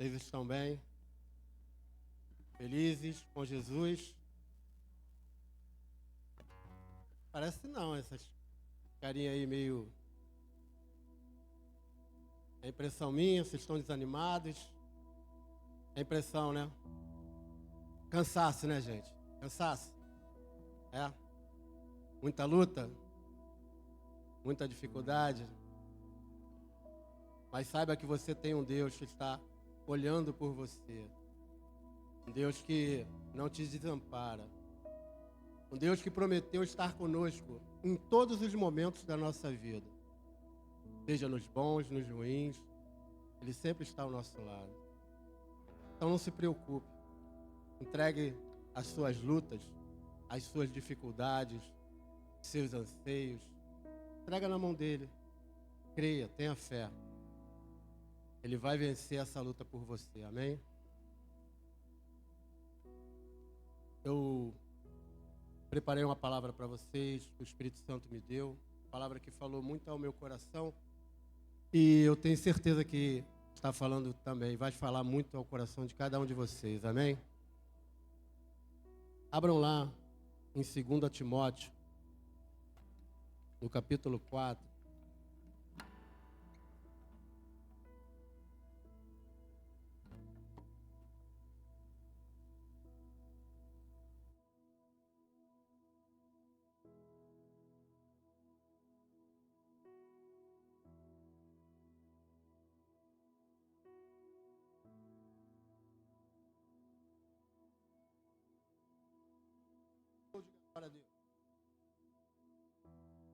Vocês estão bem? Felizes com Jesus? Parece não, essas carinhas aí meio... É impressão minha, vocês estão desanimados? É impressão, né? Cansaço, né, gente? Cansaço. É. Muita luta. Muita dificuldade. Mas saiba que você tem um Deus que está olhando por você. Um Deus que não te desampara. Um Deus que prometeu estar conosco em todos os momentos da nossa vida. Seja nos bons, nos ruins. Ele sempre está ao nosso lado. Então não se preocupe. Entregue as suas lutas, as suas dificuldades, seus anseios. Entrega na mão dele. Creia, tenha fé. Ele vai vencer essa luta por você, amém? Eu preparei uma palavra para vocês, que o Espírito Santo me deu, palavra que falou muito ao meu coração, e eu tenho certeza que está falando também, vai falar muito ao coração de cada um de vocês, amém? Abram lá em 2 Timóteo, no capítulo 4.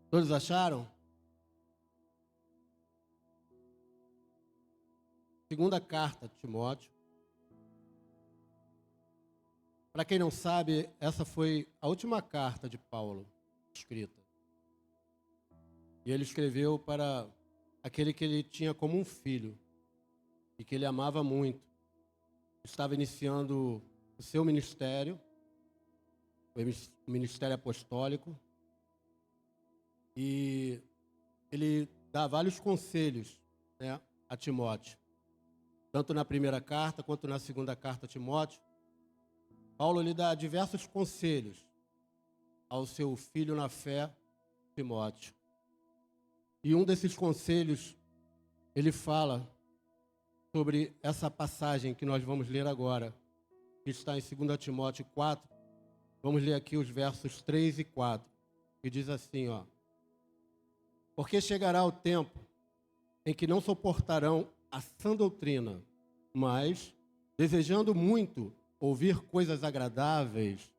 Todos acharam? Segunda carta, Timóteo. Para quem não sabe, essa foi a última carta de Paulo escrita. E ele escreveu para aquele que ele tinha como um filho e que ele amava muito. Estava iniciando o seu ministério, o ministério apostólico, e ele dá vários conselhos, né, a Timóteo. Tanto na primeira carta quanto na segunda carta a Timóteo, Paulo lhe dá diversos conselhos ao seu filho na fé, Timóteo. E um desses conselhos, ele fala sobre essa passagem que nós vamos ler agora, que está em 2 Timóteo 4. Vamos ler aqui os versos 3 e 4, que diz assim, ó. Porque chegará o tempo em que não suportarão a sã doutrina, mas, desejando muito ouvir coisas agradáveis,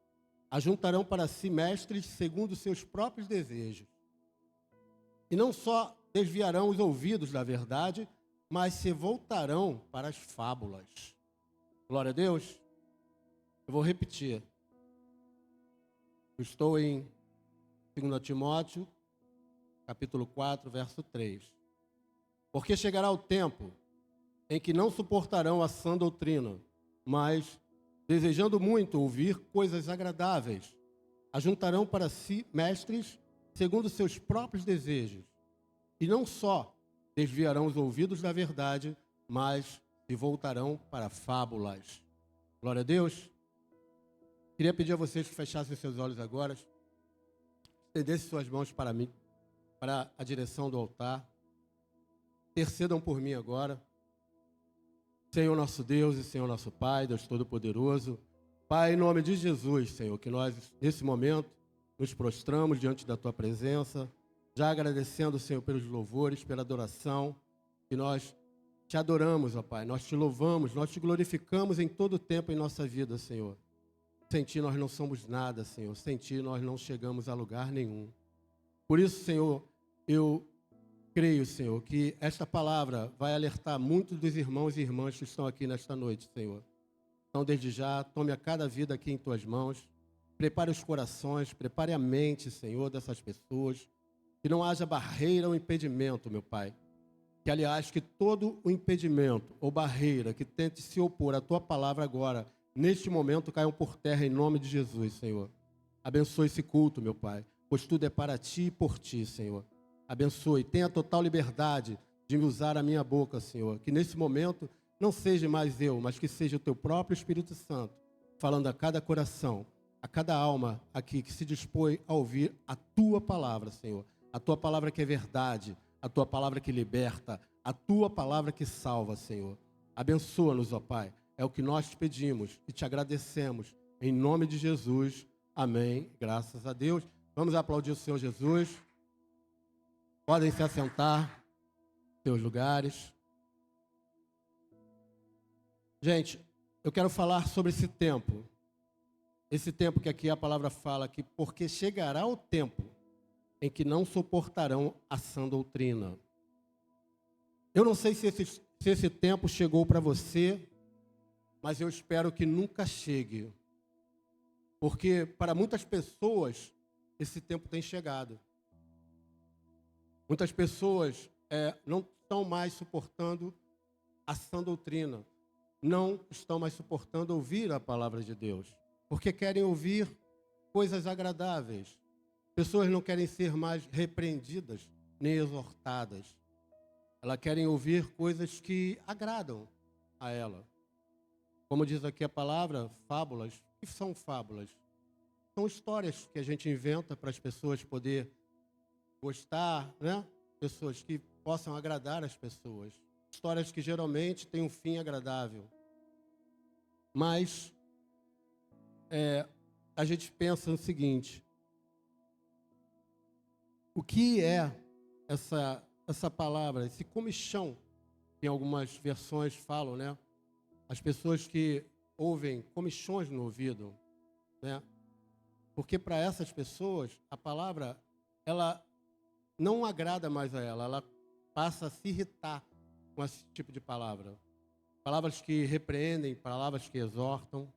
ajuntarão para si mestres segundo seus próprios desejos. E não só desviarão os ouvidos da verdade, mas se voltarão para as fábulas. Glória a Deus. Eu vou repetir. Eu estou em 2 Timóteo, capítulo 4, verso 3. Porque chegará o tempo em que não suportarão a sã doutrina, mas, desejando muito ouvir coisas agradáveis, ajuntarão para si mestres segundo seus próprios desejos. E não só desviarão os ouvidos da verdade, mas se voltarão para fábulas. Glória a Deus. Queria pedir a vocês que fechassem seus olhos agora, estendessem suas mãos para mim, para a direção do altar. Intercedam por mim agora. Senhor nosso Deus e Senhor nosso Pai, Deus Todo-Poderoso. Pai, em nome de Jesus, Senhor, que nós, nesse momento, nos prostramos diante da Tua presença, já agradecendo, Senhor, pelos louvores, pela adoração, que nós te adoramos, ó Pai, nós te louvamos, nós te glorificamos em todo o tempo em nossa vida, Senhor. Sem Ti nós não somos nada, Senhor, sem Ti nós não chegamos a lugar nenhum. Por isso, Senhor, eu creio, Senhor, que esta palavra vai alertar muitos dos irmãos e irmãs que estão aqui nesta noite, Senhor. Então, desde já, tome a cada vida aqui em Tuas mãos, prepare os corações, prepare a mente, Senhor, dessas pessoas, que não haja barreira ou impedimento, meu Pai. Que, aliás, que todo o impedimento ou barreira que tente se opor à Tua palavra agora, neste momento, caiam por terra em nome de Jesus, Senhor. Abençoe esse culto, meu Pai, pois tudo é para Ti e por Ti, Senhor. Abençoe, tenha total liberdade de me usar a minha boca, Senhor. Que nesse momento não seja mais eu, mas que seja o teu próprio Espírito Santo, falando a cada coração, a cada alma aqui que se dispõe a ouvir a tua palavra, Senhor. A tua palavra que é verdade, a tua palavra que liberta, a tua palavra que salva, Senhor. Abençoa-nos, ó Pai. É o que nós te pedimos e te agradecemos. Em nome de Jesus. Amém. Graças a Deus. Vamos aplaudir o Senhor Jesus. Podem se assentar em seus lugares. Gente, eu quero falar sobre esse tempo. Esse tempo que aqui a palavra fala que porque chegará o tempo em que não suportarão a sã doutrina. Eu não sei se esse tempo chegou para você, mas eu espero que nunca chegue. Porque para muitas pessoas esse tempo tem chegado. Muitas pessoas não estão mais suportando a sã doutrina. Não estão mais suportando ouvir a palavra de Deus. Porque querem ouvir coisas agradáveis. Pessoas não querem ser mais repreendidas, nem exortadas. Elas querem ouvir coisas que agradam a ela. Como diz aqui a palavra, fábulas. O que são fábulas? São histórias que a gente inventa para as pessoas poder gostar, né? Pessoas que possam agradar as pessoas. Histórias que geralmente têm um fim agradável. Mas a gente pensa no seguinte: o que é essa palavra, esse comichão, que em algumas versões falam, né? As pessoas que ouvem comichões no ouvido, né? Porque para essas pessoas, a palavra, ela não agrada mais a ela passa a se irritar com esse tipo de palavra. Palavras que repreendem, palavras que exortam.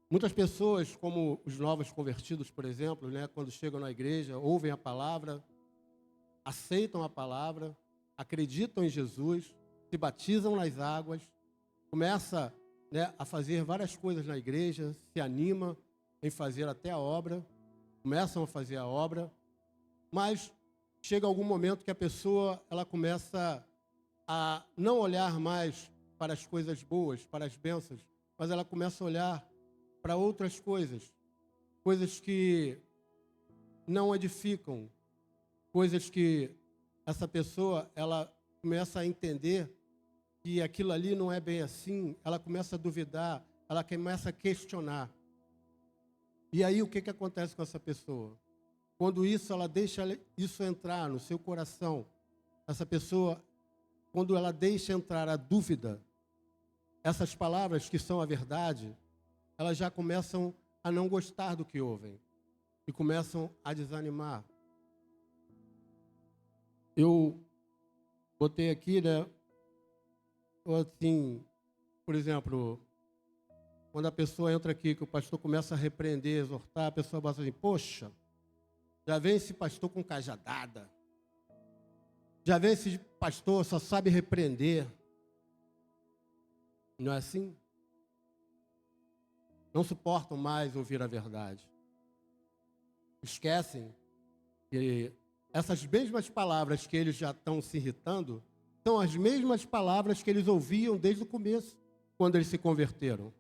Muitas pessoas, como os novos convertidos, por exemplo, né, quando chegam na igreja, ouvem a palavra, aceitam a palavra, acreditam em Jesus, se batizam nas águas, começa, né, a fazer várias coisas na igreja, se anima em fazer até a obra, começam a fazer a obra, mas chega algum momento que a pessoa ela começa a não olhar mais para as coisas boas, para as bênçãos, mas ela começa a olhar para outras coisas, coisas que não edificam, coisas que essa pessoa ela começa a entender que aquilo ali não é bem assim, ela começa a duvidar, ela começa a questionar. E aí o que acontece com essa pessoa? Quando ela deixa isso entrar no seu coração, essa pessoa, quando ela deixa entrar a dúvida, essas palavras que são a verdade, elas já começam a não gostar do que ouvem e começam a desanimar. Eu botei aqui, né, assim, por exemplo, quando a pessoa entra aqui, que o pastor começa a repreender, exortar, a pessoa bota assim: poxa, já vem esse pastor com cajadada, já vem esse pastor, só sabe repreender. Não é assim? Não suportam mais ouvir a verdade. Esquecem que essas mesmas palavras que eles já estão se irritando são as mesmas palavras que eles ouviam desde o começo, quando eles se converteram.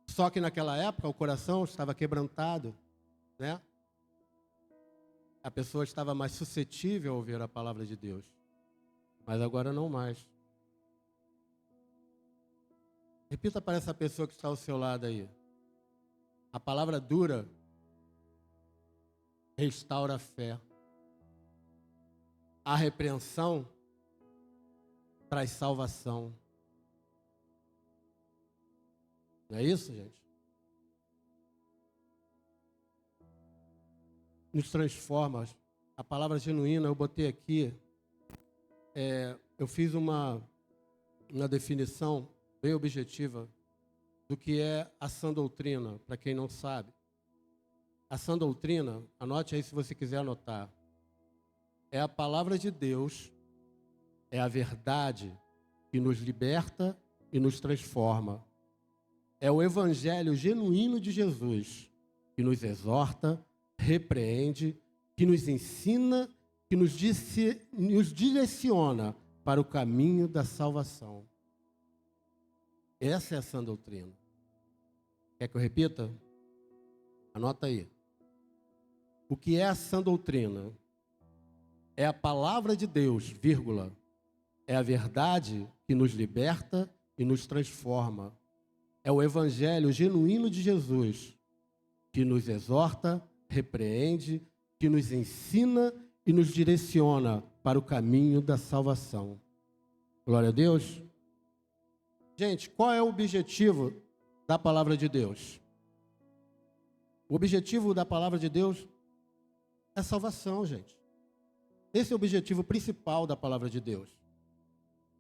Só que naquela época o coração estava quebrantado, né? A pessoa estava mais suscetível a ouvir a palavra de Deus. Mas agora não mais. Repita para essa pessoa que está ao seu lado aí. A palavra dura restaura a fé. A repreensão traz salvação. Não é isso, gente? Nos transforma. A palavra genuína, eu botei aqui, eu fiz uma definição bem objetiva do que é a sã doutrina, para quem não sabe. A sã doutrina, anote aí se você quiser anotar, é a palavra de Deus, é a verdade que nos liberta e nos transforma. É o evangelho genuíno de Jesus, que nos exorta, repreende, que nos ensina, que nos direciona para o caminho da salvação. Essa é a sã doutrina. Quer que eu repita? Anota aí. O que é a sã doutrina? É a palavra de Deus, vírgula. É a verdade que nos liberta e nos transforma. É o evangelho genuíno de Jesus, que nos exorta, repreende, que nos ensina e nos direciona para o caminho da salvação. Glória a Deus. Gente, qual é o objetivo da palavra de Deus? O objetivo da palavra de Deus é salvação, gente. Esse é o objetivo principal da palavra de Deus.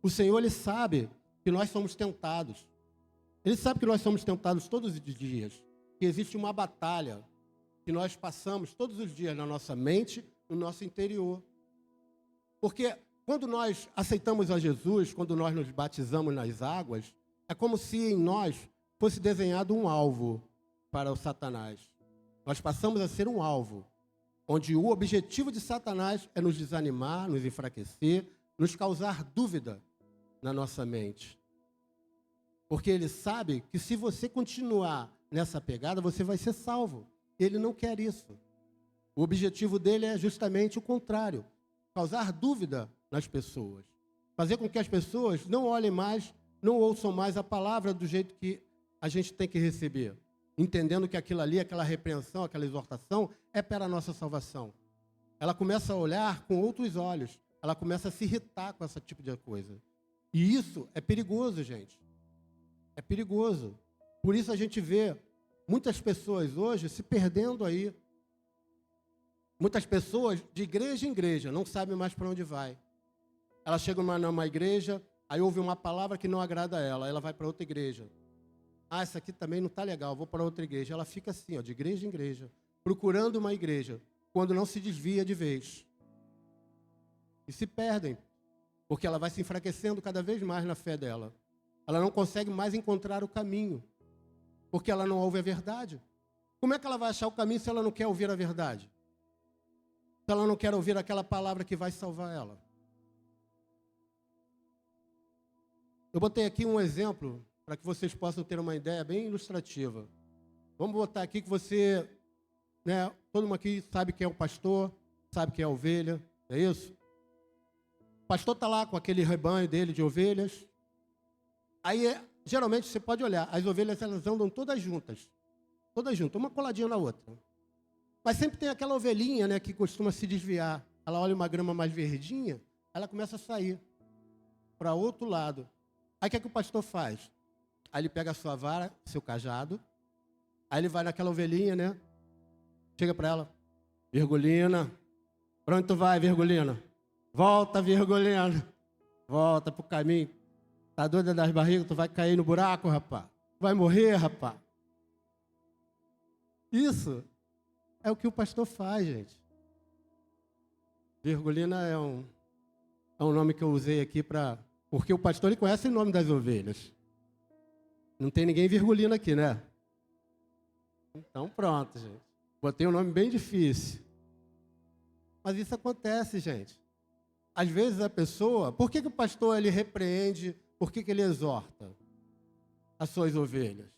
O Senhor, Ele sabe que nós somos tentados. Ele sabe que nós somos tentados todos os dias. Que existe uma batalha que nós passamos todos os dias na nossa mente, no nosso interior. Porque quando nós aceitamos a Jesus, quando nós nos batizamos nas águas, é como se em nós fosse desenhado um alvo para o Satanás. Nós passamos a ser um alvo, onde o objetivo de Satanás é nos desanimar, nos enfraquecer, nos causar dúvida na nossa mente. Porque ele sabe que se você continuar nessa pegada, você vai ser salvo. Ele não quer isso. O objetivo dele é justamente o contrário, causar dúvida nas pessoas. Fazer com que as pessoas não olhem mais, não ouçam mais a palavra do jeito que a gente tem que receber. Entendendo que aquilo ali, aquela repreensão, aquela exortação, é para a nossa salvação. Ela começa a olhar com outros olhos. Ela começa a se irritar com esse tipo de coisa. E isso é perigoso, gente. É perigoso. Por isso a gente vê muitas pessoas hoje se perdendo aí. Muitas pessoas de igreja em igreja não sabem mais para onde vai. Ela chega numa igreja, aí ouve uma palavra que não agrada a ela, ela vai para outra igreja. Ah, essa aqui também não está legal, vou para outra igreja. Ela fica assim, ó, de igreja em igreja, procurando uma igreja, quando não se desvia de vez. E se perdem, porque ela vai se enfraquecendo cada vez mais na fé dela. Ela não consegue mais encontrar o caminho, porque ela não ouve a verdade. Como é que ela vai achar o caminho se ela não quer ouvir a verdade? Se ela não quer ouvir aquela palavra que vai salvar ela? Eu botei aqui um exemplo para que vocês possam ter uma ideia bem ilustrativa. Vamos botar aqui que você, todo mundo aqui sabe quem é o pastor, sabe quem é a ovelha, não é isso? O pastor está lá com aquele rebanho dele de ovelhas. Aí, geralmente, você pode olhar, as ovelhas elas andam todas juntas, uma coladinha na outra. Mas sempre tem aquela ovelhinha, que costuma se desviar. Ela olha uma grama mais verdinha, ela começa a sair para outro lado. Aí o que é que o pastor faz? Aí ele pega a sua vara, seu cajado, aí ele vai naquela ovelhinha, chega para ela, Virgulina, para onde tu vai, Virgulina? Volta, Virgulina, volta pro caminho. Tá doida das barrigas, tu vai cair no buraco, rapaz. Vai morrer, rapaz. Isso é o que o pastor faz, gente. Virgulina é um nome que eu usei aqui porque o pastor ele conhece o nome das ovelhas. Não tem ninguém virgulina aqui, né? Então pronto, gente. Botei um nome bem difícil. Mas isso acontece, gente. Às vezes a pessoa... Por que o pastor ele repreende? Por que ele exorta as suas ovelhas?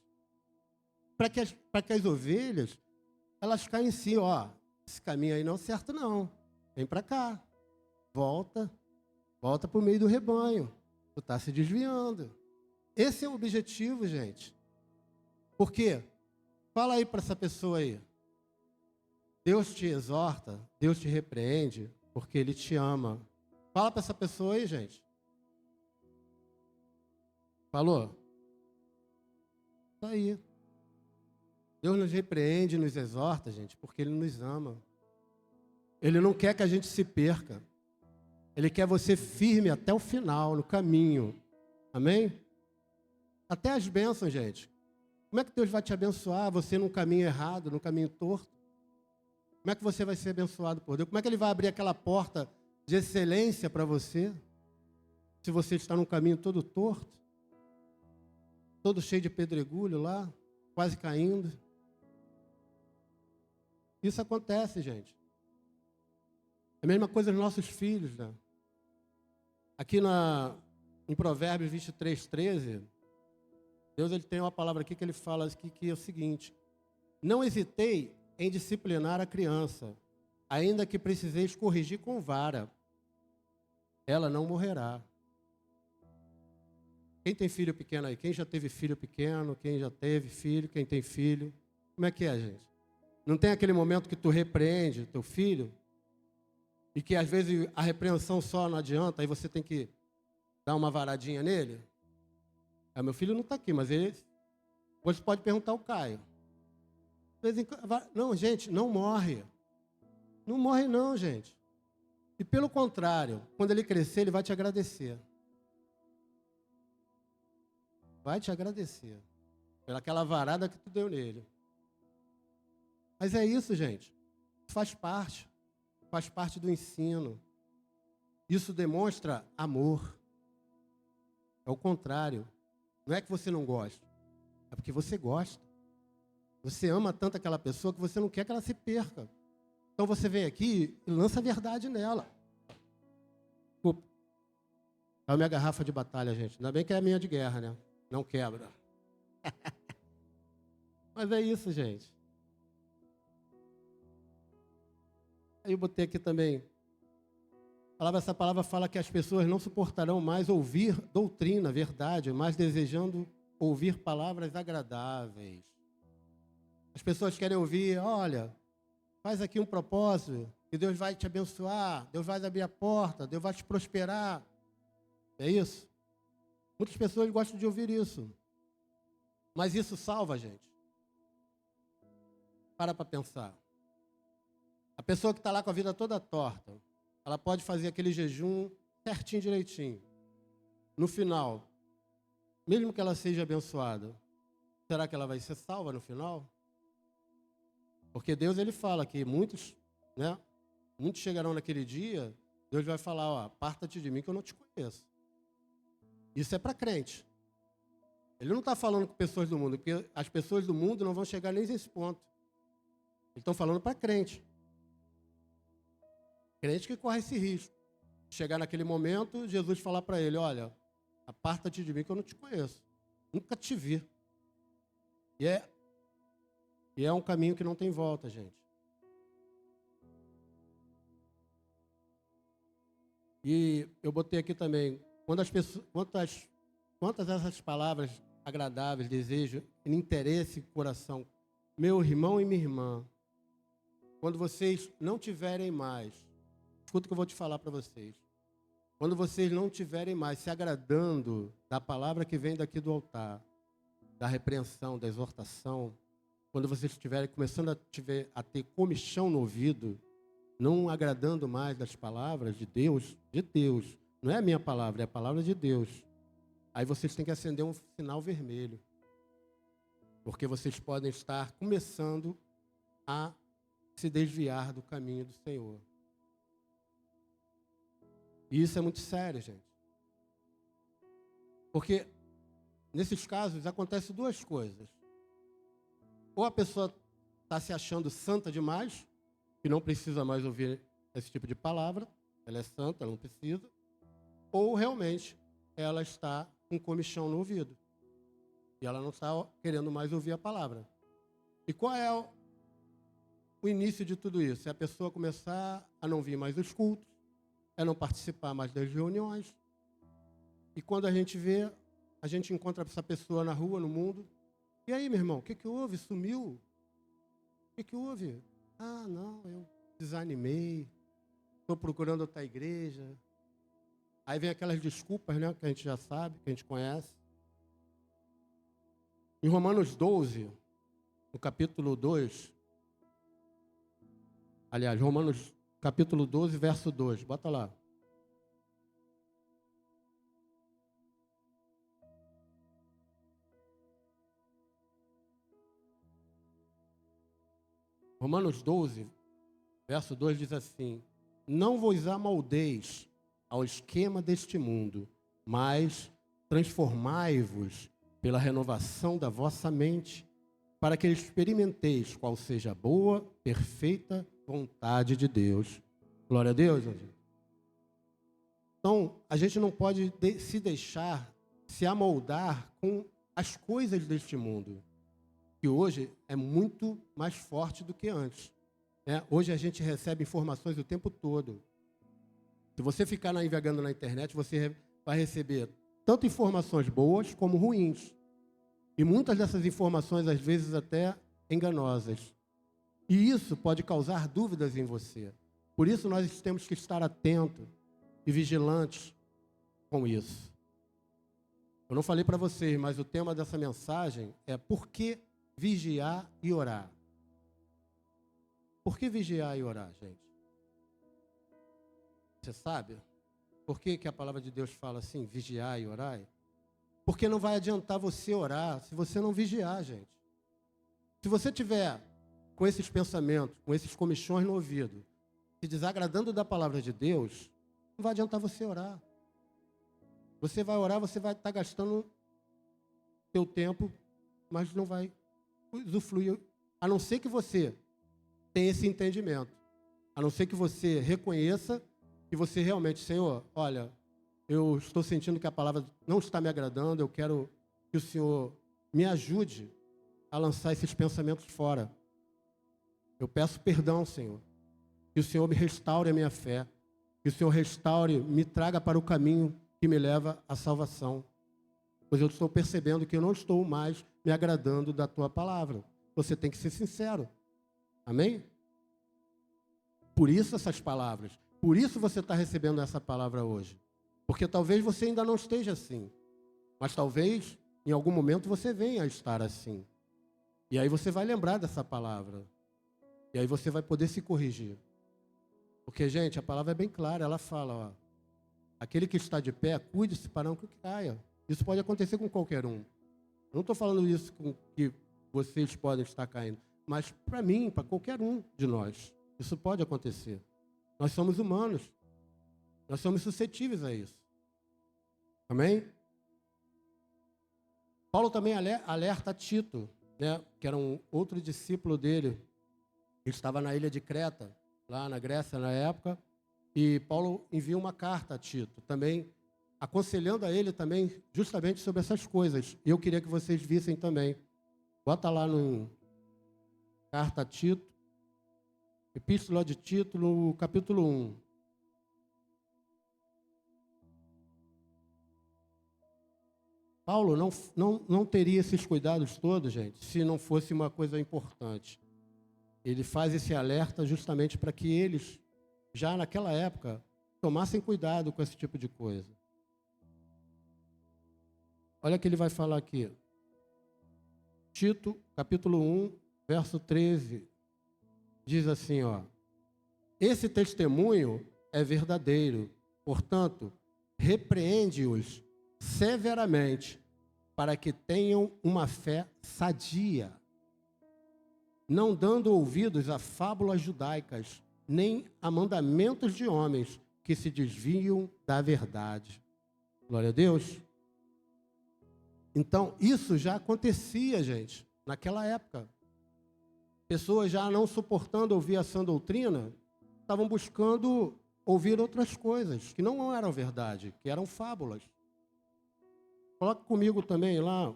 Para que as ovelhas, elas caem em si, ó. Esse caminho aí não é certo, não. Vem para cá. Volta para o meio do rebanho. Tu está se desviando. Esse é o objetivo, gente. Por quê? Fala aí para essa pessoa aí. Deus te exorta, Deus te repreende, porque Ele te ama. Fala para essa pessoa aí, gente. Falou? Isso aí. Deus nos repreende, nos exorta, gente, porque Ele nos ama. Ele não quer que a gente se perca. Ele quer você firme até o final, no caminho. Amém? Até as bênçãos, gente. Como é que Deus vai te abençoar, você num caminho errado, num caminho torto? Como é que você vai ser abençoado por Deus? Como é que Ele vai abrir aquela porta de excelência para você, se você está num caminho todo torto, todo cheio de pedregulho lá, quase caindo? Isso acontece, gente. É a mesma coisa nos nossos filhos, né? Aqui em Provérbios 23, 13, Deus ele tem uma palavra aqui que ele fala aqui, que é o seguinte: não hesitei em disciplinar a criança, ainda que preciseis corrigir com vara, ela não morrerá. Quem tem filho pequeno aí? Quem já teve filho pequeno? Quem já teve filho? Quem tem filho? Como é que é, gente? Não tem aquele momento que tu repreende teu filho e que às vezes a repreensão só não adianta, aí você tem que dar uma varadinha nele? Meu filho não está aqui, mas ele... Você pode perguntar ao Caio. Não, gente, não morre. Não morre não, gente. E pelo contrário, quando ele crescer, ele vai te agradecer. Vai te agradecer pelaquela varada que tu deu nele. Mas é isso, gente. Faz parte do ensino. Isso demonstra amor. É o contrário. Não é que você não gosta, é porque você gosta. Você ama tanto aquela pessoa que você não quer que ela se perca. Então você vem aqui e lança a verdade nela. Desculpa. É a minha garrafa de batalha, gente. Ainda bem que é a minha de guerra, né? Não quebra. Mas é isso, gente. Aí eu botei aqui também. Essa palavra fala que as pessoas não suportarão mais ouvir doutrina, verdade, mas desejando ouvir palavras agradáveis. As pessoas querem ouvir, olha, faz aqui um propósito, que Deus vai te abençoar, Deus vai abrir a porta, Deus vai te prosperar. É isso? Muitas pessoas gostam de ouvir isso. Mas isso salva, gente? Para pensar. A pessoa que está lá com a vida toda torta, ela pode fazer aquele jejum certinho, direitinho. No final, mesmo que ela seja abençoada, será que ela vai ser salva no final? Porque Deus, ele fala que muitos chegarão naquele dia, Deus vai falar, ó, aparta-te de mim que eu não te conheço. Isso é para crente. Ele não está falando com pessoas do mundo, porque as pessoas do mundo não vão chegar nem nesse ponto. Eles estão falando para crente. Crente que corre esse risco. Chegar naquele momento, Jesus falar para ele, olha, aparta-te de mim que eu não te conheço. Nunca te vi. E é um caminho que não tem volta, gente. E eu botei aqui também, quantas dessas palavras agradáveis, desejo, interesse, coração, meu irmão e minha irmã, quando vocês não tiverem mais, escuta o que eu vou te falar para vocês. Quando vocês não tiverem mais se agradando da palavra que vem daqui do altar, da repreensão, da exortação, quando vocês estiverem começando a ter comichão no ouvido, não agradando mais das palavras de Deus, não é a minha palavra, é a palavra de Deus. Aí vocês têm que acender um sinal vermelho, porque vocês podem estar começando a se desviar do caminho do Senhor. E isso é muito sério, gente. Porque, nesses casos, acontecem duas coisas. Ou a pessoa está se achando santa demais, que não precisa mais ouvir esse tipo de palavra, ela é santa, ela não precisa. Ou, realmente, ela está com comichão no ouvido. E ela não está querendo mais ouvir a palavra. E qual é o início de tudo isso? É a pessoa começar a não vir mais os cultos, é não participar mais das reuniões. E quando a gente vê, a gente encontra essa pessoa na rua, no mundo. E aí, meu irmão, o que houve? Sumiu? O que houve? Ah, não, eu desanimei, estou procurando outra igreja. Aí vem aquelas desculpas, né, que a gente já sabe, que a gente conhece. Em Romanos 12, no capítulo 2, aliás, Romanos capítulo 12, verso 2, bota lá. Romanos 12, verso 2 diz assim: não vos amoldeis ao esquema deste mundo, mas transformai-vos pela renovação da vossa mente, para que experimenteis qual seja a boa, perfeita vontade de Deus. Glória a Deus, gente. Então, a gente não pode se deixar se amoldar com as coisas deste mundo, que hoje é muito mais forte do que antes. Né? Hoje a gente recebe informações o tempo todo. Se você ficar navegando na internet, você vai receber tanto informações boas como ruins. E muitas dessas informações, às vezes, até enganosas. E isso pode causar dúvidas em você. Por isso, nós temos que estar atentos e vigilantes com isso. Eu não falei para vocês, mas o tema dessa mensagem é por que vigiar e orar. Por que vigiar e orar, gente? Você sabe? Por que a palavra de Deus fala assim, vigiar e orar? Porque não vai adiantar você orar se você não vigiar, gente. Se você tiver com esses pensamentos, com esses comichões no ouvido, se desagradando da palavra de Deus, não vai adiantar você orar. Você vai orar, você vai estar gastando seu tempo, mas não vai usufruir, a não ser que você tenha esse entendimento, a não ser que você reconheça que você realmente, Senhor, olha, eu estou sentindo que a palavra não está me agradando, eu quero que o Senhor me ajude a lançar esses pensamentos fora. Eu peço perdão, Senhor, que o Senhor me restaure a minha fé, que o Senhor restaure, me traga para o caminho que me leva à salvação. Pois eu estou percebendo que eu não estou mais me agradando da tua palavra. Você tem que ser sincero. Amém? Por isso essas palavras. Por isso você está recebendo essa palavra hoje. Porque talvez você ainda não esteja assim. Mas talvez, em algum momento, você venha a estar assim. E aí você vai lembrar dessa palavra. E aí você vai poder se corrigir. Porque, gente, a palavra é bem clara. Ela fala, ó, aquele que está de pé, cuide-se para não que caia. Isso pode acontecer com qualquer um. Eu não estou falando isso com que vocês podem estar caindo. Mas para mim, para qualquer um de nós, isso pode acontecer. Nós somos humanos. Nós somos suscetíveis a isso. Amém? Paulo também alerta Tito, né, que era um outro discípulo dele. Ele estava na ilha de Creta, lá na Grécia na época. E Paulo envia uma carta a Tito, também aconselhando a ele também justamente sobre essas coisas. E eu queria que vocês vissem também. Bota lá no carta a Tito, Epístola de Tito, no capítulo 1. Paulo não teria esses cuidados todos, gente, se não fosse uma coisa importante. Ele faz esse alerta justamente para que eles, já naquela época, tomassem cuidado com esse tipo de coisa. Olha o que ele vai falar aqui. Tito, capítulo 1, verso 13, diz assim, ó: esse testemunho é verdadeiro, portanto, repreende-os severamente, para que tenham uma fé sadia, não dando ouvidos a fábulas judaicas, nem a mandamentos de homens que se desviam da verdade. Glória a Deus. Então, isso já acontecia, gente, naquela época. Pessoas já não suportando ouvir a sã doutrina, estavam buscando ouvir outras coisas, que não eram verdade, que eram fábulas. Coloca comigo também lá,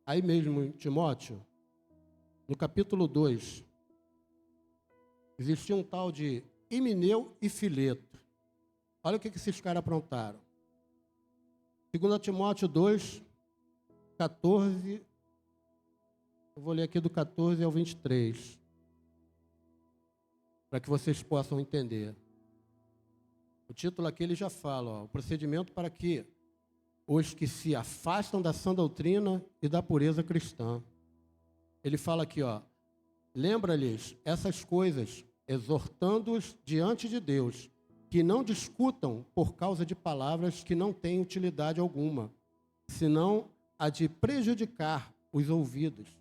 aí mesmo em Timóteo, no capítulo 2. Existia um tal de Himeneu e Fileto. Olha o que esses caras aprontaram. 2 Timóteo 2, 14. Eu vou ler aqui do 14 ao 23. Para que vocês possam entender. O título aqui ele já fala, ó, o procedimento para que os que se afastam da sã doutrina e da pureza cristã. Ele fala aqui, ó: lembra-lhes essas coisas, exortando-os diante de Deus, que não discutam por causa de palavras que não têm utilidade alguma, senão a de prejudicar os ouvintes.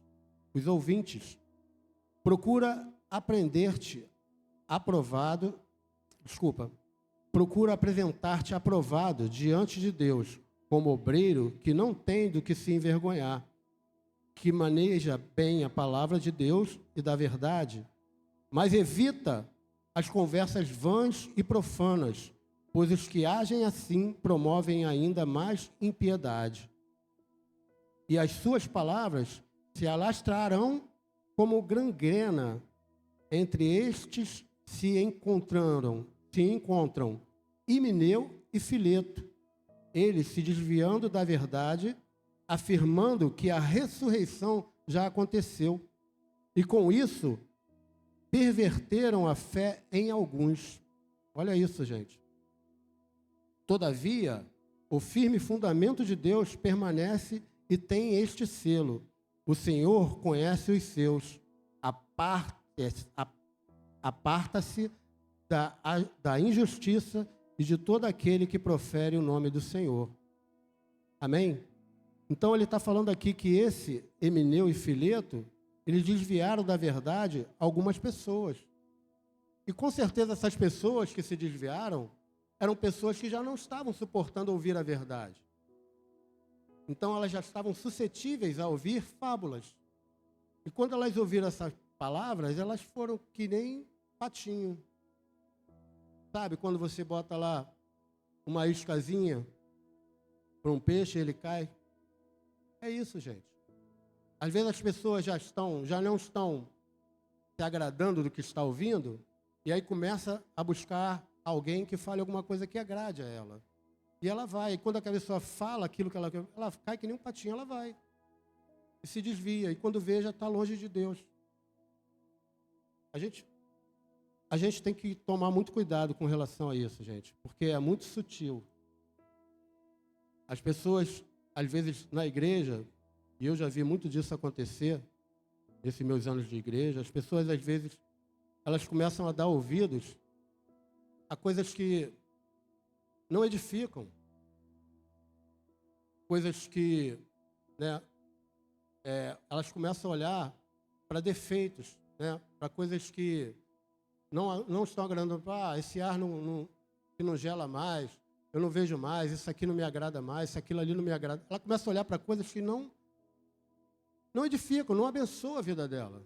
Procura apresentar-te aprovado diante de Deus, como obreiro que não tem do que se envergonhar, que maneja bem a palavra de Deus e da verdade, mas evita as conversas vãs e profanas, pois os que agem assim promovem ainda mais impiedade. e as suas palavras se alastrarão como gangrena. Entre estes se encontram Himeneu e Fileto, eles se desviando da verdade, afirmando que a ressurreição já aconteceu, e com isso perverteram a fé em alguns. Olha isso, gente. Todavia, o firme fundamento de Deus permanece e tem este selo: o Senhor conhece os seus, aparta-se da injustiça e de todo aquele que profere o nome do Senhor. Amém? Então ele está falando aqui que esse Himeneu e Fileto, eles desviaram da verdade algumas pessoas. E com certeza essas pessoas que se desviaram eram pessoas que já não estavam suportando ouvir a verdade. Então elas já estavam suscetíveis a ouvir fábulas. E quando elas ouviram essas palavras, elas foram que nem patinho. Sabe, quando você bota lá uma iscazinha para um peixe, ele cai. É isso, gente. Às vezes as pessoas já não estão se agradando do que está ouvindo, e aí começa a buscar alguém que fale alguma coisa que agrade a ela. E ela vai, e quando a pessoa fala aquilo que ela cai que nem um patinho, ela vai. E se desvia, e quando vê, já está longe de Deus. A gente tem que tomar muito cuidado com relação a isso, gente, porque é muito sutil. As pessoas, às vezes, na igreja, e eu já vi muito disso acontecer, nesses meus anos de igreja, as pessoas, às vezes, elas começam a dar ouvidos a coisas que não edificam, coisas que, né, elas começam a olhar para defeitos, né, para coisas que não estão agradando. Esse ar que não gela mais, eu não vejo mais, isso aqui não me agrada mais, isso aquilo ali não me agrada. Ela começa a olhar para coisas que não edificam, não abençoam a vida dela.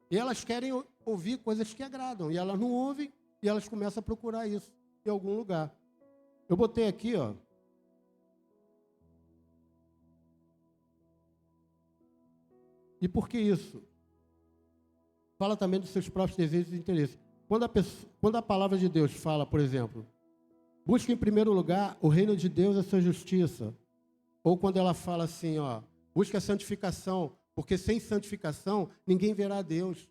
E elas querem ouvir coisas que agradam, e elas não ouvem, e elas começam a procurar isso em algum lugar. Eu botei aqui, ó. E por que isso? Fala também dos seus próprios desejos e interesses. Quando a palavra de Deus fala, por exemplo, busque em primeiro lugar o reino de Deus e a sua justiça. Ou quando ela fala assim, ó, busque a santificação, porque sem santificação ninguém verá a Deus.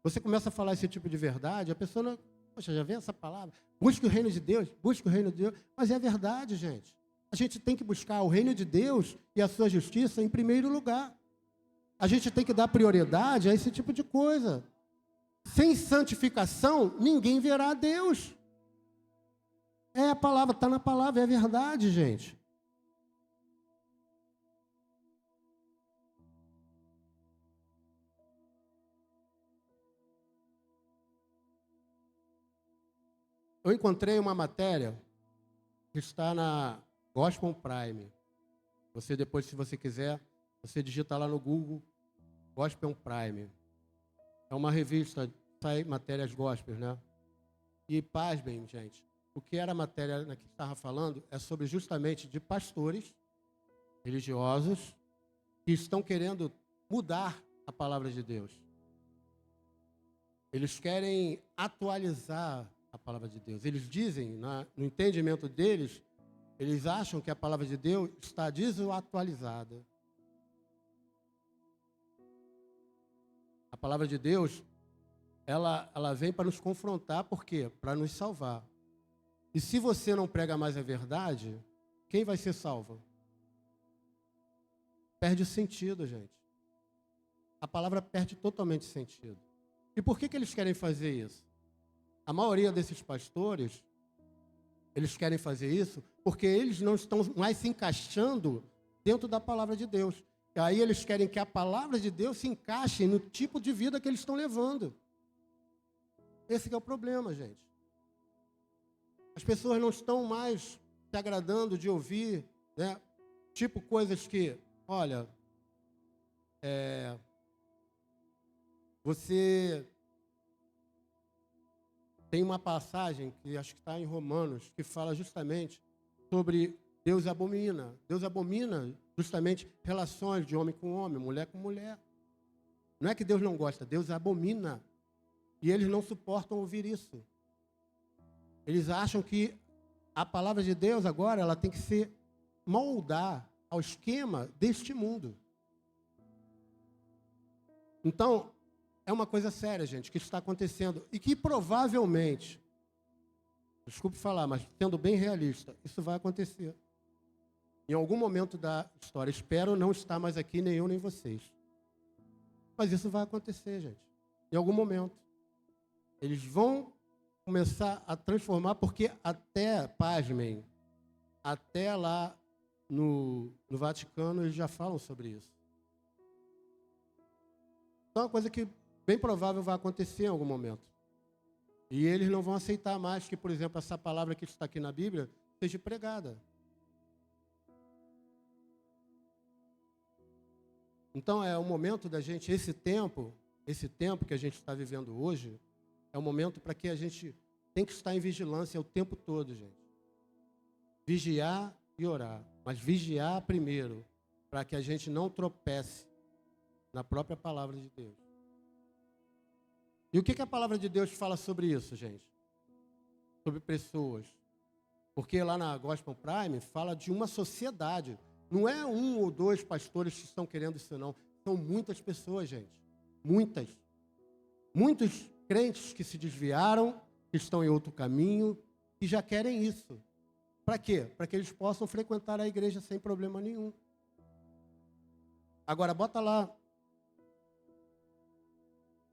Você começa a falar esse tipo de verdade, a pessoa não, poxa, já vem essa palavra? Busque o reino de Deus, busque o reino de Deus. Mas é verdade, gente. A gente tem que buscar o reino de Deus e a sua justiça em primeiro lugar. A gente tem que dar prioridade a esse tipo de coisa. Sem santificação, ninguém verá a Deus. É a palavra, está na palavra, é verdade, gente. Eu encontrei uma matéria que está na Gospel Prime. Você depois, se você quiser, você digita lá no Google, Gospel Prime. É uma revista, sai matérias gospel, né? E pasmem, gente, o que era a matéria que estava falando é sobre justamente de pastores religiosos que estão querendo mudar a palavra de Deus. Eles querem atualizar a palavra de Deus. Eles dizem, no entendimento deles, eles acham que a palavra de Deus está desatualizada. A palavra de Deus, ela vem para nos confrontar, por quê? Para nos salvar. E se você não prega mais a verdade, quem vai ser salvo? Perde o sentido, gente. A palavra perde totalmente sentido. E por que eles querem fazer isso? A maioria desses pastores, eles querem fazer isso porque eles não estão mais se encaixando dentro da palavra de Deus. E aí eles querem que a palavra de Deus se encaixe no tipo de vida que eles estão levando. Esse que é o problema, gente. As pessoas não estão mais se agradando de ouvir, né, tipo coisas que, olha, você tem uma passagem que acho que está em Romanos, que fala justamente sobre Deus abomina. Deus abomina justamente relações de homem com homem, mulher com mulher. Não é que Deus não gosta, Deus abomina. E eles não suportam ouvir isso. Eles acham que a palavra de Deus agora ela tem que se moldar ao esquema deste mundo. Então, é uma coisa séria, gente, que está acontecendo. E que provavelmente, desculpe falar, mas sendo bem realista, isso vai acontecer. Em algum momento da história. Espero não estar mais aqui, nem eu, nem vocês. Mas isso vai acontecer, gente. Em algum momento. Eles vão começar a transformar, porque até, pasmem, até lá no Vaticano eles já falam sobre isso. Então é uma coisa que bem provável vai acontecer em algum momento. E eles não vão aceitar mais que, por exemplo, essa palavra que está aqui na Bíblia seja pregada. Então é o momento da gente, esse tempo que a gente está vivendo hoje, é um momento para que a gente tem que estar em vigilância o tempo todo, gente. Vigiar e orar, mas vigiar primeiro, para que a gente não tropece na própria palavra de Deus. E o que a palavra de Deus fala sobre isso, gente? Sobre pessoas. Porque lá na Gospel Prime fala de uma sociedade. Não é um ou dois pastores que estão querendo isso, não. São muitas pessoas, gente. Muitas. Muitos crentes que se desviaram, que estão em outro caminho, que já querem isso. Para quê? Para que eles possam frequentar a igreja sem problema nenhum. Agora, bota lá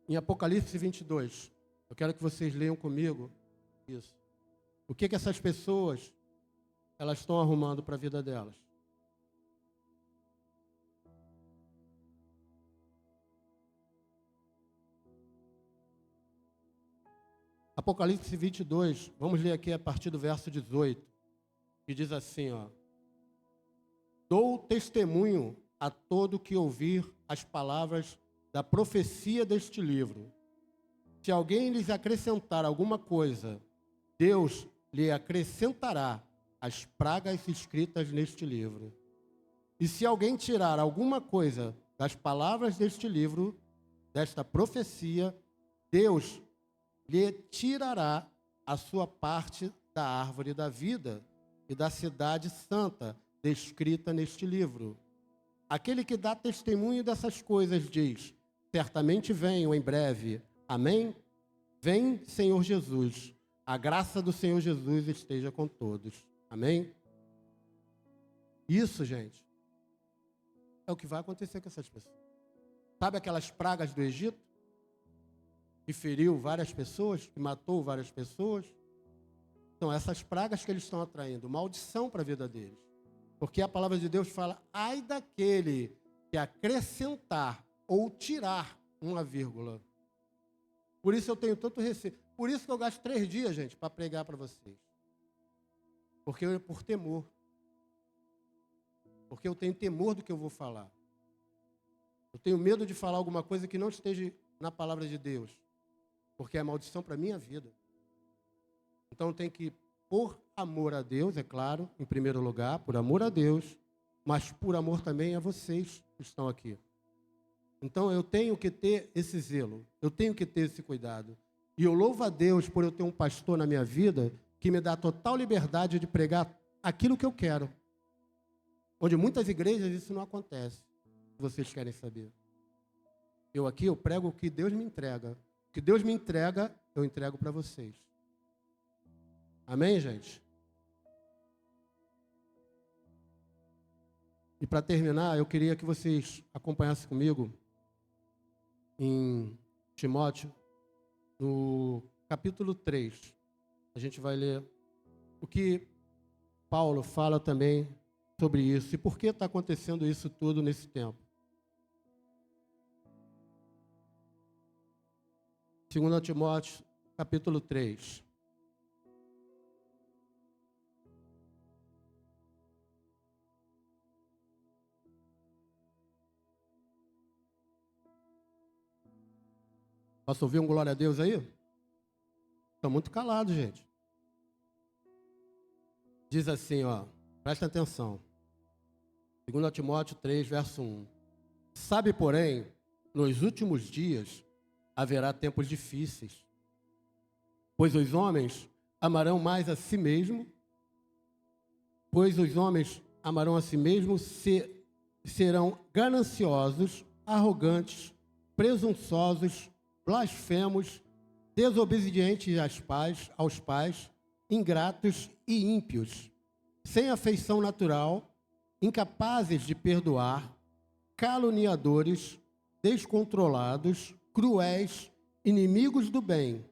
em Apocalipse 22. Eu quero que vocês leiam comigo isso. O que essas pessoas elas estão arrumando para a vida delas? Apocalipse 22, vamos ler aqui a partir do verso 18, que diz assim, ó: Dou testemunho a todo que ouvir as palavras da profecia deste livro. Se alguém lhes acrescentar alguma coisa, Deus lhe acrescentará as pragas escritas neste livro. E se alguém tirar alguma coisa das palavras deste livro, desta profecia, Deus lhe tirará a sua parte da árvore da vida e da cidade santa descrita neste livro. Aquele que dá testemunho dessas coisas diz: certamente venho em breve. Amém? Vem, Senhor Jesus. A graça do Senhor Jesus esteja com todos. Amém? Isso, gente, é o que vai acontecer com essas pessoas. Sabe aquelas pragas do Egito? Que feriu várias pessoas, que matou várias pessoas? São essas pragas que eles estão atraindo, maldição para a vida deles. Porque a palavra de Deus fala: ai daquele que acrescentar ou tirar uma vírgula. Por isso eu tenho tanto receio. Por isso que eu gasto 3 dias, gente, para pregar para vocês. Por temor. Porque eu tenho temor do que eu vou falar. Eu tenho medo de falar alguma coisa que não esteja na palavra de Deus. Porque é maldição para a minha vida. Então eu tenho que, por amor a Deus, é claro, em primeiro lugar, por amor a Deus, mas por amor também a vocês que estão aqui. Então eu tenho que ter esse zelo, eu tenho que ter esse cuidado. E eu louvo a Deus por eu ter um pastor na minha vida que me dá total liberdade de pregar aquilo que eu quero. Onde muitas igrejas isso não acontece, se vocês querem saber. Eu aqui, eu prego o que Deus me entrega. O que Deus me entrega, eu entrego para vocês. Amém, gente? E para terminar, eu queria que vocês acompanhassem comigo em Timóteo, no capítulo 3. A gente vai ler o que Paulo fala também sobre isso. E por que está acontecendo isso tudo nesse tempo? 2 Timóteo, capítulo 3. Posso ouvir um glória a Deus aí? Estão muito calados, gente. Diz assim, ó: Presta atenção. 2 Timóteo 3, verso 1. Sabe, porém, nos últimos dias haverá tempos difíceis, pois os homens amarão mais a si mesmo, serão gananciosos, arrogantes, presunçosos, blasfemos, desobedientes aos pais, ingratos e ímpios, sem afeição natural, incapazes de perdoar, caluniadores, descontrolados, cruéis, inimigos do bem,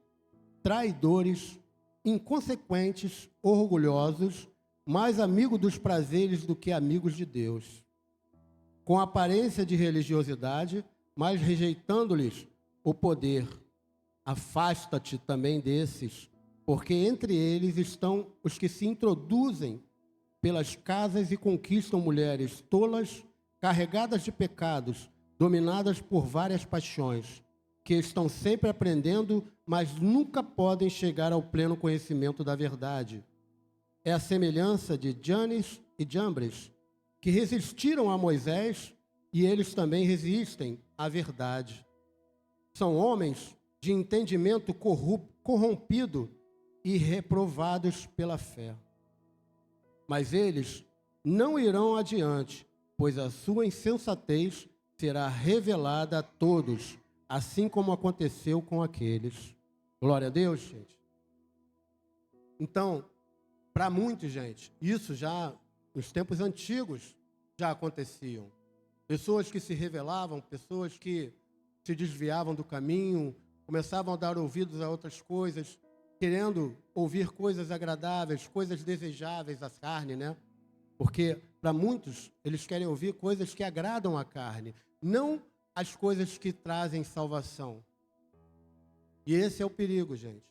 traidores, inconsequentes, orgulhosos, mais amigos dos prazeres do que amigos de Deus, com aparência de religiosidade, mas rejeitando-lhes o poder. Afasta-te também desses, porque entre eles estão os que se introduzem pelas casas e conquistam mulheres tolas, carregadas de pecados, dominadas por várias paixões, que estão sempre aprendendo, mas nunca podem chegar ao pleno conhecimento da verdade. É a semelhança de Janes e Jambres, que resistiram a Moisés, e eles também resistem à verdade. São homens de entendimento corrompido e reprovados pela fé. Mas eles não irão adiante, pois a sua insensatez será revelada a todos, assim como aconteceu com aqueles. Glória a Deus, gente. Então, para muitos, gente, isso já nos tempos antigos já aconteciam. Pessoas que se rebelavam, pessoas que se desviavam do caminho, começavam a dar ouvidos a outras coisas, querendo ouvir coisas agradáveis, coisas desejáveis à carne, né? Porque, para muitos, eles querem ouvir coisas que agradam à carne, não as coisas que trazem salvação. E esse é o perigo, gente.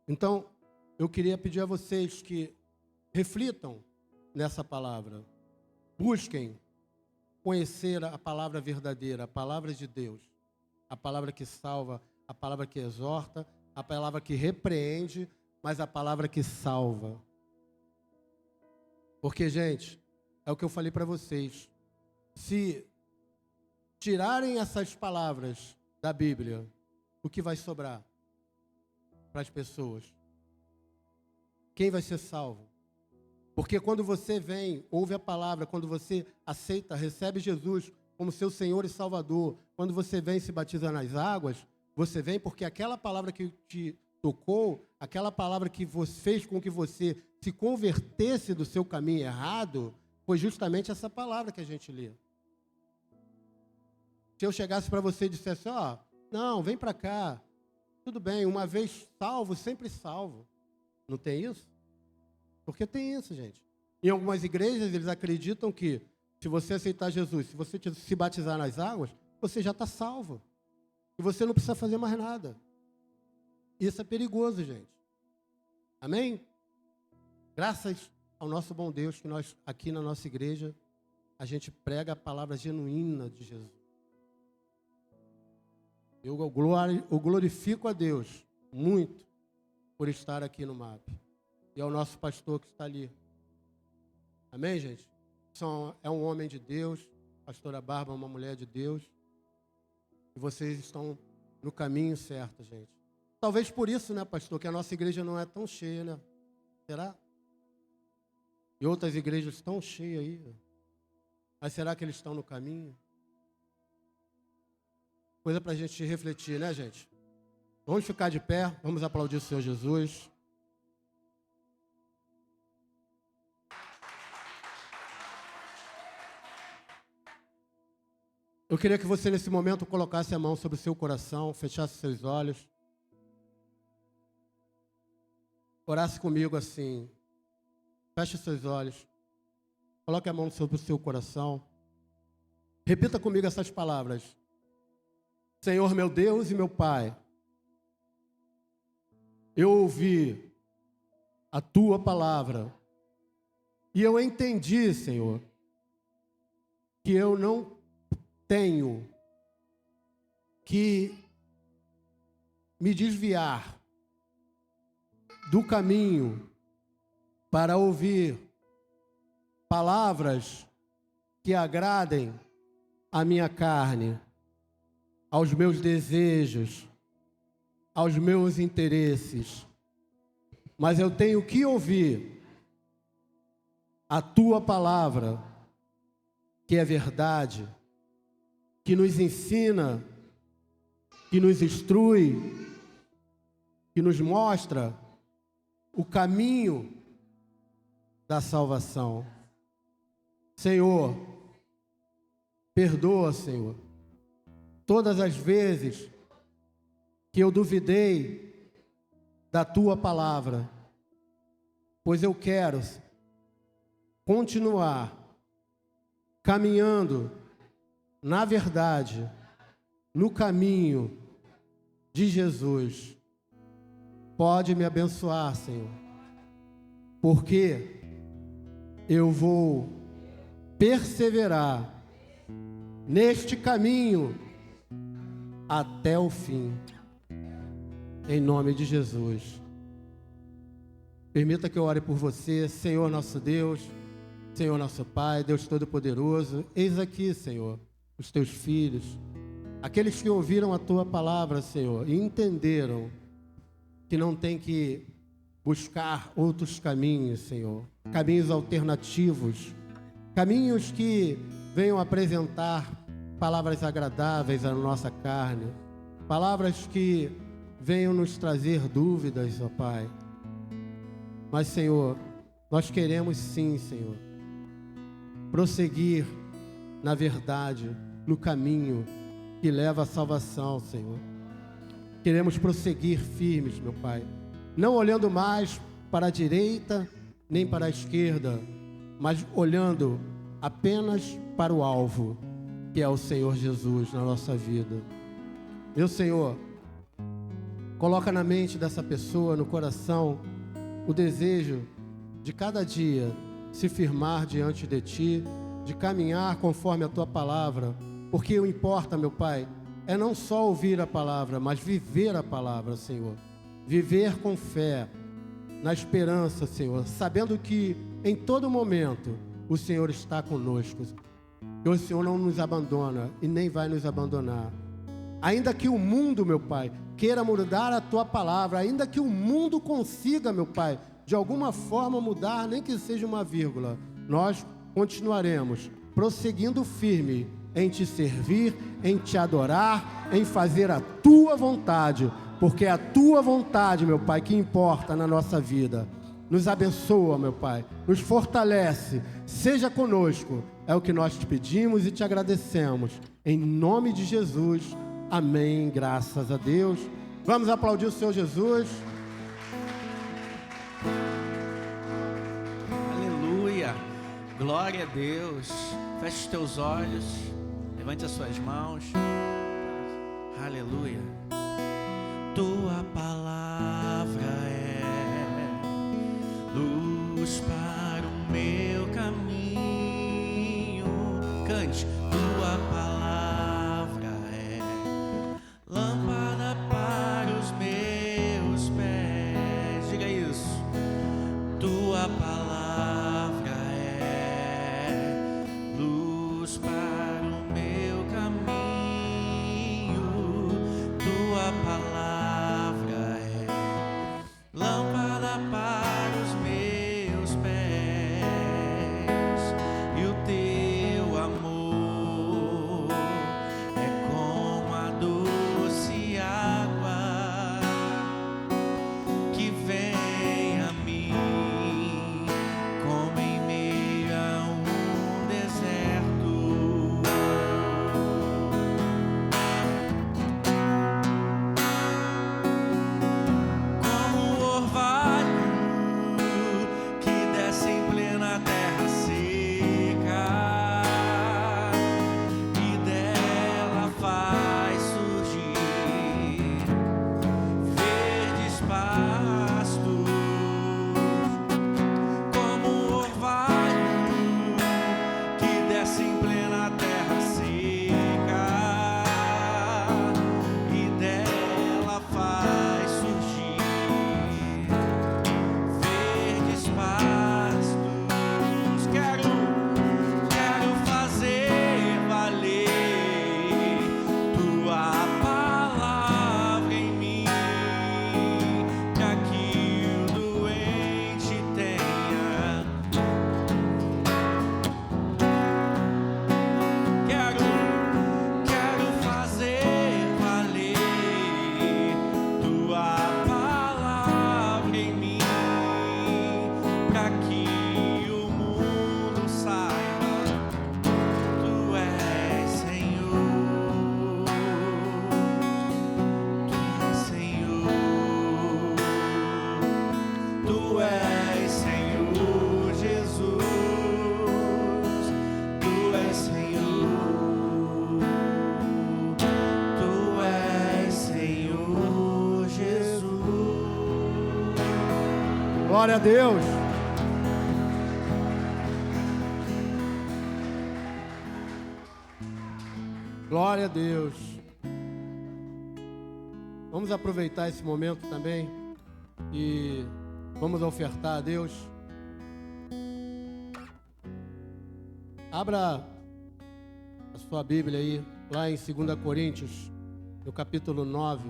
Então, eu queria pedir a vocês que reflitam nessa palavra. Busquem conhecer a palavra verdadeira, a palavra de Deus, a palavra que salva, a palavra que exorta, a palavra que repreende, mas a palavra que salva. Porque, gente, é o que eu falei para vocês. Se tirarem essas palavras da Bíblia, o que vai sobrar para as pessoas? Quem vai ser salvo? Porque quando você vem, ouve a palavra, quando você aceita, recebe Jesus como seu Senhor e Salvador, quando você vem e se batiza nas águas, você vem porque aquela palavra que te tocou, aquela palavra que fez com que você se convertesse do seu caminho errado, foi justamente essa palavra que a gente lê. Se eu chegasse para você e dissesse, não, vem para cá, tudo bem, uma vez salvo, sempre salvo. Não tem isso? Porque tem isso, gente. Em algumas igrejas, eles acreditam que se você aceitar Jesus, se você se batizar nas águas, você já está salvo. E você não precisa fazer mais nada. Isso é perigoso, gente. Amém? Graças ao nosso bom Deus, que nós, aqui na nossa igreja, a gente prega a palavra genuína de Jesus. Eu glorifico a Deus muito por estar aqui no MAP. E ao nosso pastor que está ali. Amém, gente? É um homem de Deus, a pastora Bárbara é uma mulher de Deus. E vocês estão no caminho certo, gente. Talvez por isso, né, pastor, que a nossa igreja não é tão cheia, né? Será? E outras igrejas estão cheias aí. Mas será que eles estão no caminho? Coisa para a gente refletir, né, gente? Vamos ficar de pé, vamos aplaudir o Senhor Jesus. Eu queria que você, nesse momento, colocasse a mão sobre o seu coração, fechasse seus olhos. Orasse comigo assim. Feche seus olhos. Coloque a mão sobre o seu coração. Repita comigo essas palavras. Senhor, meu Deus e meu Pai, eu ouvi a Tua palavra e eu entendi, Senhor, que eu não tenho que me desviar do caminho para ouvir palavras que agradem à minha carne, aos meus desejos, aos meus interesses. Mas eu tenho que ouvir a tua palavra, que é verdade, que nos ensina, que nos instrui, que nos mostra o caminho da salvação. Senhor, perdoa, Senhor, todas as vezes que eu duvidei da tua palavra, pois eu quero continuar caminhando na verdade, no caminho de Jesus. Pode me abençoar, Senhor, porque eu vou perseverar neste caminho até o fim, em nome de Jesus. Permita que eu ore por você, Senhor nosso Deus, Senhor nosso Pai, Deus Todo-Poderoso. Eis aqui, Senhor, os teus filhos, aqueles que ouviram a tua palavra, Senhor, e entenderam que não tem que buscar outros caminhos, Senhor, caminhos alternativos, caminhos que venham apresentar palavras agradáveis à nossa carne, palavras que venham nos trazer dúvidas, ó Pai. Mas, Senhor, nós queremos sim, Senhor, prosseguir na verdade, no caminho que leva à salvação, Senhor. Queremos prosseguir firmes, meu Pai, não olhando mais para a direita nem para a esquerda, mas olhando apenas para o alvo, que é o Senhor Jesus na nossa vida. Meu Senhor, coloca na mente dessa pessoa, no coração, o desejo de cada dia se firmar diante de Ti, de caminhar conforme a Tua palavra, porque o importa, meu Pai, é não só ouvir a palavra, mas viver a palavra, Senhor. Viver com fé, na esperança, Senhor, sabendo que em todo momento o Senhor está conosco. Que o Senhor não nos abandona e nem vai nos abandonar. Ainda que o mundo, meu Pai, queira mudar a Tua palavra, ainda que o mundo consiga, meu Pai, de alguma forma mudar, nem que seja uma vírgula, nós continuaremos prosseguindo firme em Te servir, em Te adorar, em fazer a Tua vontade, porque é a Tua vontade, meu Pai, que importa na nossa vida. Nos abençoa, meu Pai, nos fortalece, seja conosco, é o que nós Te pedimos e Te agradecemos, em nome de Jesus, amém, graças a Deus. Vamos aplaudir o Senhor Jesus. Aleluia, glória a Deus. Feche os teus olhos, levante as suas mãos. Aleluia. Tua palavra é luz para o meu caminho. Cante. Tua palavra é lâmpada para os meus pés. Diga isso. Tua palavra é luz para o meu caminho. Tua palavra é lâmpada para os meus pés, e o teu amor Glória a Deus. Glória a Deus. Vamos aproveitar esse momento também e vamos ofertar a Deus. Abra a sua Bíblia aí, lá em 2 Coríntios, no capítulo 9.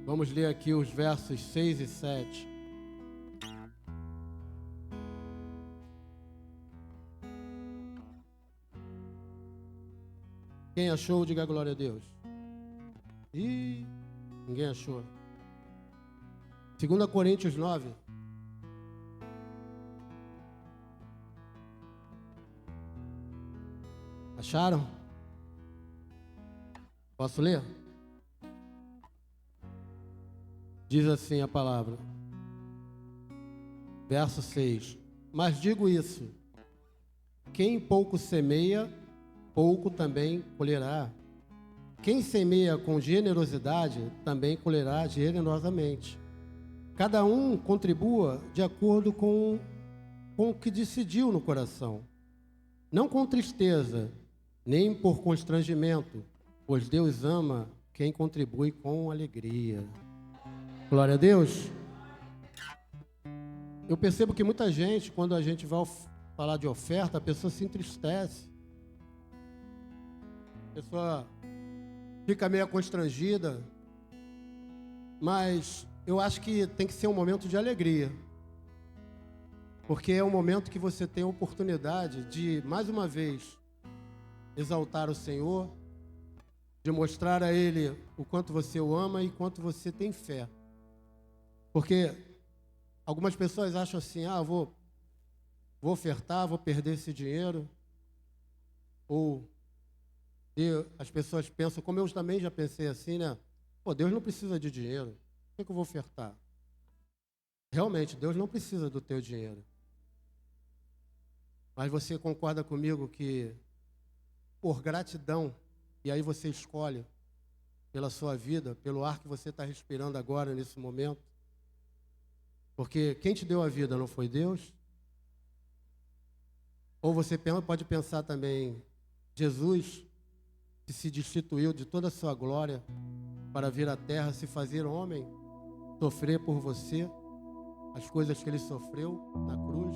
Vamos ler aqui os versos 6 e 7. Quem achou, diga glória a Deus. Ih, ninguém achou. 2 Coríntios 9. Acharam? Posso ler? Diz assim a palavra. Verso 6. Mas digo isso: quem pouco semeia, pouco também colherá. Quem semeia com generosidade, também colherá generosamente. Cada um contribua de acordo com o que decidiu no coração, não com tristeza, nem por constrangimento, pois Deus ama quem contribui com alegria. Glória a Deus. Eu percebo que muita gente, quando a gente vai falar de oferta, a pessoa se entristece. A pessoa fica meio constrangida. Mas eu acho que tem que ser um momento de alegria. Porque é um momento que você tem a oportunidade de, mais uma vez, exaltar o Senhor, de mostrar a Ele o quanto você o ama e quanto você tem fé. Porque algumas pessoas acham assim, vou ofertar, vou perder esse dinheiro. Ou as pessoas pensam, como eu também já pensei assim, né? Pô, Deus não precisa de dinheiro, por que eu vou ofertar? Realmente, Deus não precisa do teu dinheiro. Mas você concorda comigo que, por gratidão, e aí você escolhe pela sua vida, pelo ar que você está respirando agora, nesse momento, porque quem te deu a vida não foi Deus? Ou você pode pensar também, Jesus, que se destituiu de toda a sua glória para vir à terra, se fazer homem, sofrer por você, as coisas que ele sofreu na cruz.